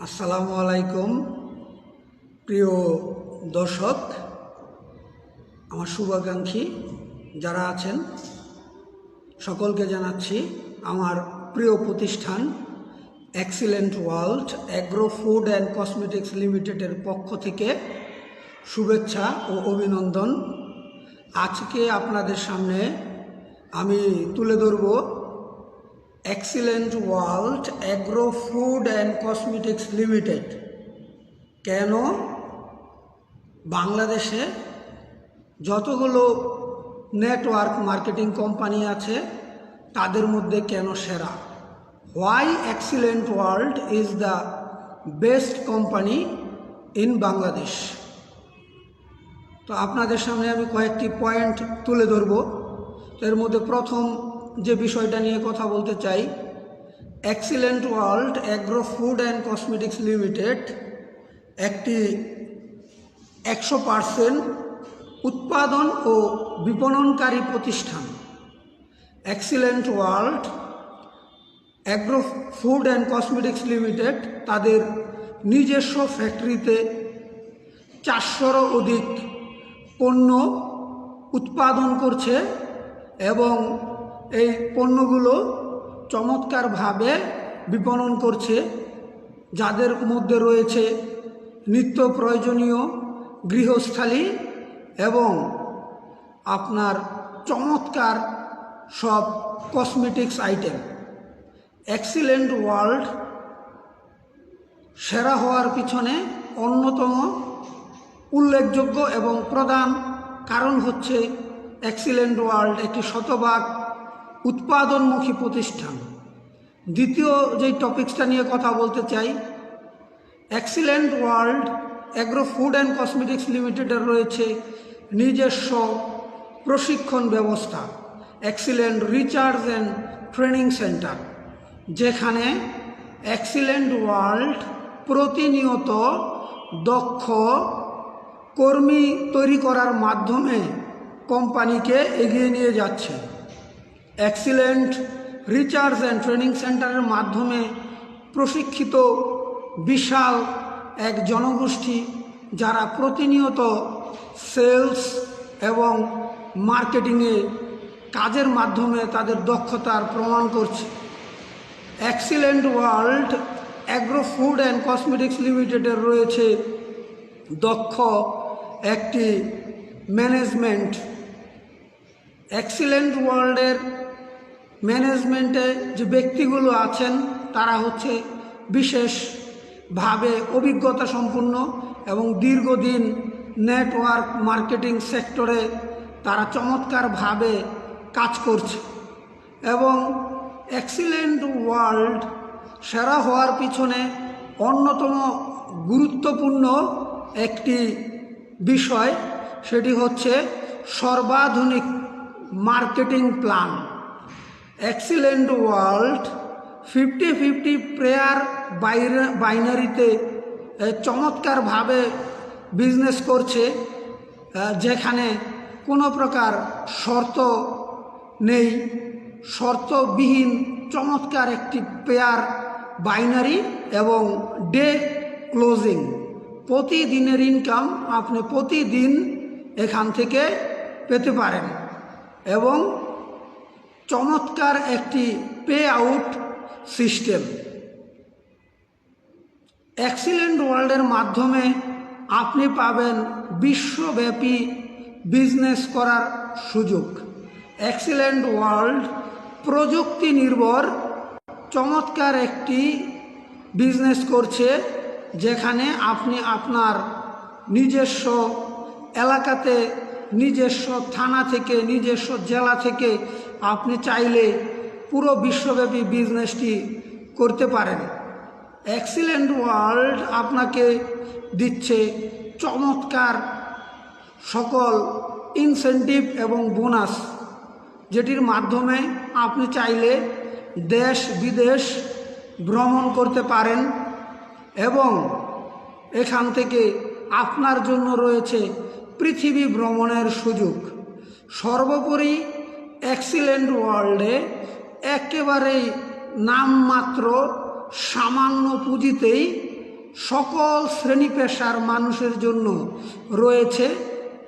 আসসালামু আলাইকুম প্রিয় দর্শক, আমার শুভাকাঙ্ক্ষী যারা আছেন সকলকে জানাচ্ছি আমার প্রিয় প্রতিষ্ঠান excellent world agro food and cosmetics লিমিটেডের পক্ষ থেকে শুভেচ্ছা ও অভিনন্দন। আজকে আপনাদের সামনে আমি তুলে ধরব excellent world agro food and cosmetics limited কেন বাংলাদেশে যতগুলো নেটওয়ার্ক মার্কেটিং কোম্পানি আছে তাদের মধ্যে কেন সেরা, why excellent world is the best company in Bangladesh. তো আপনাদের সামনে আমি কয়েকটি পয়েন্ট তুলে ধরব। এর মধ্যে প্রথম যে বিষয়টা নিয়ে কথা বলতে চাই, excellent world agro food and cosmetics limited একটি 100% উৎপাদন ও বিপণনকারী প্রতিষ্ঠান। Excellent world agro food and cosmetics limited তাদের নিজস্ব ফ্যাক্টরিতে 400-রও অধিক পণ্য উৎপাদন করছে এবং এই পণ্যগুলো চমৎকারভাবে বিপণন করছে, যাদের মধ্যে রয়েছে নিত্য প্রয়োজনীয় গৃহস্থালী এবং আপনার চমৎকার সব কসমেটিক্স আইটেম। এক্সিলেন্ট ওয়ার্ল্ড সেরা হওয়ার পিছনে অন্যতম উল্লেখযোগ্য এবং প্রধান কারণ হচ্ছে এক্সিলেন্ট ওয়ার্ল্ড একটি শতভাগ উৎপাদনমুখী প্রতিষ্ঠান। দ্বিতীয় যেই টপিকসটা নিয়ে কথা বলতে চাই, excellent world agro food and cosmetics লিমিটেডের রয়েছে নিজস্ব প্রশিক্ষণ ব্যবস্থা, excellent research and training centre, যেখানে এক্সিলেন্ট ওয়ার্ল্ড প্রতিনিয়ত দক্ষ কর্মী তৈরি করার মাধ্যমে কোম্পানিকে এগিয়ে নিয়ে যাচ্ছে। এক্সিলেন্ট রিসার্চ অ্যান্ড ট্রেনিং সেন্টারের মাধ্যমে প্রশিক্ষিত বিশাল এক জনগোষ্ঠী, যারা প্রতিনিয়ত সেলস এবং মার্কেটিংয়ে কাজের মাধ্যমে তাদের দক্ষতার প্রমাণ করছে। Excellent world agro food and cosmetics লিমিটেডের রয়েছে দক্ষ একটি ম্যানেজমেন্ট। এক্সিলেন্ট ওয়ার্ল্ডের ম্যানেজমেন্টে যে ব্যক্তিগুলো আছেন তারা হচ্ছে বিশেষভাবে অভিজ্ঞতা সম্পন্ন এবং দীর্ঘদিন নেটওয়ার্ক মার্কেটিং সেক্টরে তারা চমৎকারভাবে কাজ করছে। এবং এক্সিলেন্ট ওয়ার্ল্ড সেরা হওয়ার পিছনে অন্যতম গুরুত্বপূর্ণ একটি বিষয়, সেটি হচ্ছে সর্বাধুনিক marketing plan. Excellent world 50-50 pair বাইনারিতে চমৎকারভাবে বিজনেস করছে, যেখানে কোনো প্রকার শর্ত নেই, শর্তবিহীন চমৎকার একটি পেয়ার বাইনারি এবং ডে ক্লোজিং। প্রতিদিনের ইনকাম আপনি প্রতিদিন এখান থেকে পেতে পারেন এবং চমৎকার একটি পে আউট সিস্টেম। এক্সিলেন্ট ওয়ার্ল্ডের মাধ্যমে আপনি পাবেন বিশ্বব্যাপী বিজনেস করার সুযোগ। এক্সিলেন্ট ওয়ার্ল্ড প্রযুক্তি নির্ভর চমৎকার একটি বিজনেস করছে, যেখানে আপনি আপনার নিজস্ব এলাকাতে, নিজস্ব থানা থেকে, নিজস্ব জেলা থেকে আপনি চাইলে পুরো বিশ্বব্যাপী বিজনেসটি করতে পারেন। এক্সিলেন্ট ওয়ার্ল্ড আপনাকে দিচ্ছে চমৎকার সকল ইনসেন্টিভ এবং বোনাস, যেটির মাধ্যমে আপনি চাইলে দেশ বিদেশ ভ্রমণ করতে পারেন এবং এখান থেকে আপনার জন্য রয়েছে পৃথিবী ভ্রমণের সুযোগ। সর্বোপরি এক্সিলেন্ট ওয়ার্ল্ডে একেবারেই নামমাত্র সামান্য পুঁজিতেই সকল শ্রেণী পেশার মানুষের জন্য রয়েছে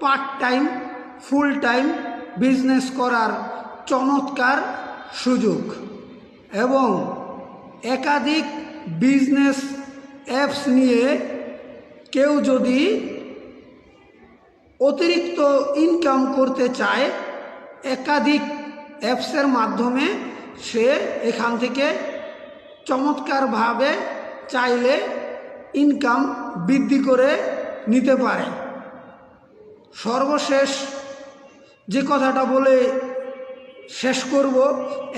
part time, full time business করার চমৎকার সুযোগ। এবং একাধিক বিজনেস অ্যাপস নিয়ে কেউ যদি অতিরিক্ত ইনকাম করতে চায়, একাধিক অ্যাপসের মাধ্যমে সে এখান থেকে চমৎকারভাবে চাইলে ইনকাম বৃদ্ধি করে নিতে পারে। সর্বশেষ যে কথাটা বলে শেষ করব,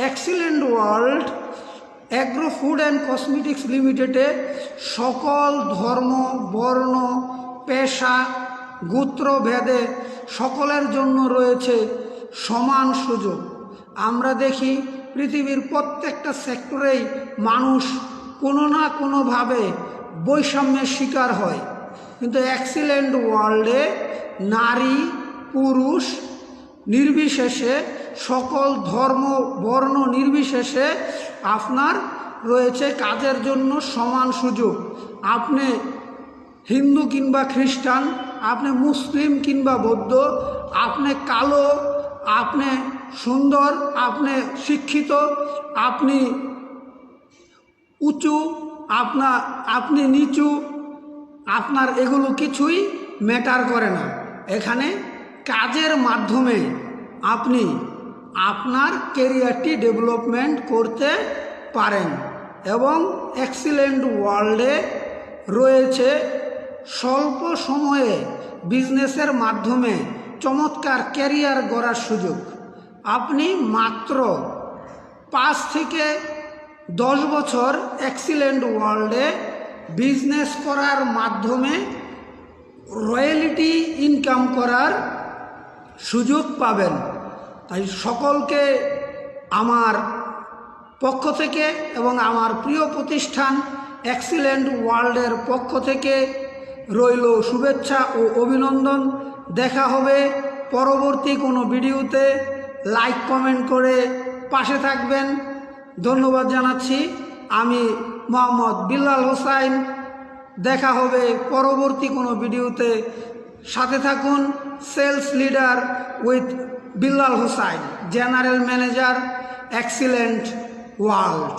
excellent world agro food and cosmetics লিমিটেডে সকল ধর্ম, বর্ণ, পেশা, গোত্র ভেদে সকলের জন্য রয়েছে সমান সুযোগ। আমরা দেখি পৃথিবীর প্রত্যেকটা সেক্টরেই মানুষ কোনো না কোনোভাবে বৈষম্যের শিকার হয়, কিন্তু এক্সিলেন্ট ওয়ার্ল্ডে নারী পুরুষ নির্বিশেষে, সকল ধর্ম বর্ণ নির্বিশেষে আপনার রয়েছে কাজের জন্য সমান সুযোগ। আপনি হিন্দু কিংবা খ্রিস্টান, আপনি মুসলিম কিংবা বৌদ্ধ, আপনি কালো, আপনি সুন্দর, আপনি শিক্ষিত, আপনি উঁচু, আপনি নিচু, আপনার এগুলো কিছুই ম্যাটার করে না। এখানে কাজের মাধ্যমে আপনি আপনার ক্যারিয়ারটি ডেভেলপমেন্ট করতে পারেন। এবং এক্সিলেন্ট ওয়ার্ল্ডে রয়েছে স্বল্প সময়ে বিজনেসের মাধ্যমে চমৎকার ক্যারিয়ার গড়ার সুযোগ। আপনি মাত্র 5 থেকে 10 বছর এক্সিলেন্ট ওয়ার্ল্ডে বিজনেস করার মাধ্যমে রয়্যালিটি ইনকাম করার সুযোগ পাবেন। তাই সকলকে আমার পক্ষ থেকে এবং আমার প্রিয় প্রতিষ্ঠান এক্সিলেন্ট ওয়ার্ল্ডের পক্ষ থেকে রইল শুভেচ্ছা ও অভিনন্দন। দেখা হবে পরবর্তী কোনো ভিডিওতে। লাইক কমেন্ট করে পাশে থাকবেন। ধন্যবাদ জানাচ্ছি। আমি মোহাম্মদ বিল্লাল হোসাইন। দেখা হবে পরবর্তী কোনো ভিডিওতে। সাথে থাকুন। Sales leader with Billal Hossain, general manager, excellent world.